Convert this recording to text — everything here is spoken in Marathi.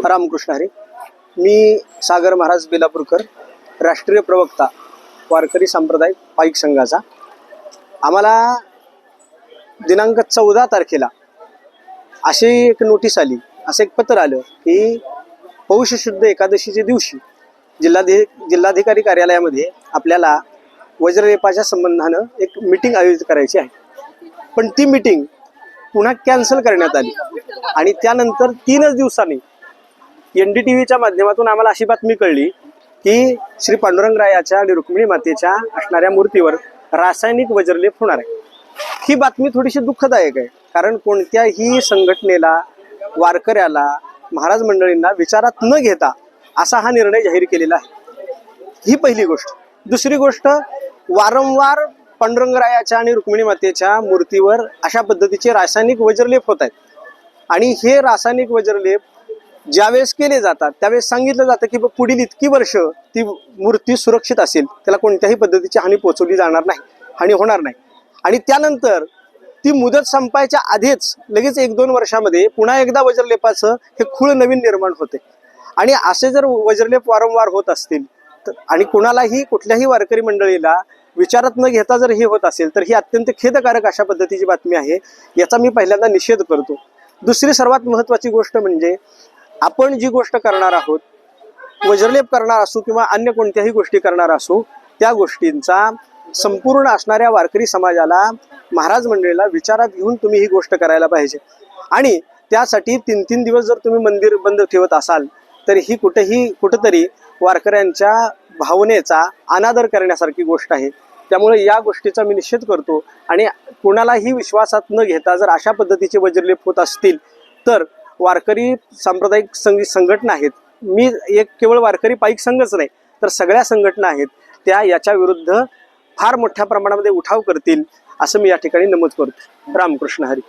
रामकृष्ण हरी. मी सागर महाराज बेलापूरकर, राष्ट्रीय प्रवक्ता वारकरी सांप्रदायिक पाईक संघाचा. आम्हाला दिनांक 14 तारखेला अशी एक नोटीस आली, असं एक पत्र आलं की पौष शुद्ध एकादशीच्या दिवशी जिल्हाधिकारी कार्यालयामध्ये आपल्याला वज्रलेपाच्या संबंधानं एक मीटिंग आयोजित करायची आहे. पण ती मीटिंग पुन्हा कॅन्सल करण्यात आली आणि त्यानंतर 3च दिवसांनी NDTVच्या माध्यमातून आम्हाला अशी बातमी कळली की श्री पांडुरंगरायाच्या आणि रुक्मिणी मातेच्या असणाऱ्या मूर्तीवर रासायनिक वज्रलेप होणार आहे. ही बातमी थोडीशी दुःखदायक आहे, कारण कोणत्याही संघटनेला, वारकऱ्याला, महाराज मंडळींना विचारात न घेता असा हा निर्णय जाहीर केलेला आहे. ही पहिली गोष्ट. दुसरी गोष्ट, वारंवार पांडुरंगरायाच्या आणि रुक्मिणी मातेच्या मूर्तीवर अशा पद्धतीचे रासायनिक वज्रलेप होत आहेत आणि हे रासायनिक वज्रलेप ज्यावेळेस केले जातात त्यावेळेस सांगितलं जातं की पुढील इतकी वर्ष ती मूर्ती सुरक्षित असेल, त्याला कोणत्याही पद्धतीची हानी पोचवली जाणार नाही, हानी होणार नाही. आणि त्यानंतर ती मुदत संपायच्या आधीच लगेच 1-2 वर्षामध्ये पुन्हा एकदा वज्रलेपाचं हे खूळ नवीन निर्माण होते. आणि असे जर वज्रलेप वारंवार होत असतील आणि कुणालाही, कुठल्याही वारकरी मंडळीला विचारात न घेता जर हे होत असेल तर ही अत्यंत खेदकारक अशा पद्धतीची बातमी आहे. याचा मी पहिल्यांदा निषेध करतो. दुसरी सर्वात महत्त्वाची गोष्ट म्हणजे, आपण जी गोष्ट करणार आहोत, वज्रलेप करणार असू किंवा अन्य कोणत्याही गोष्टी करणार असू, त्या गोष्टींचा संपूर्ण असणाऱ्या वारकरी समाजाला, महाराज मंडळीला विचारात घेऊन तुम्ही ही गोष्ट करायला पाहिजे. आणि त्यासाठी 3-3 दिवस जर तुम्ही मंदिर बंद ठेवत असाल तर ही कुठंतरी वारकऱ्यांच्या भावनेचा अनादर करण्यासारखी गोष्ट आहे. त्यामुळे या गोष्टीचा मी निषेध करतो. आणि कोणालाही विश्वासात न घेता जर अशा पद्धतीचे वज्रलेप होत असतील तर वारकरी सांप्रदायिक संघटना आहेत, मी एक केवळ वारकरी पाईक संघच नाही तर सगळ्या संघटना आहेत, त्या याच्या विरुद्ध फार मोठ्या प्रमाणामध्ये उठाव करतील असं मी या ठिकाणी नमूद करतो. रामकृष्ण हरी.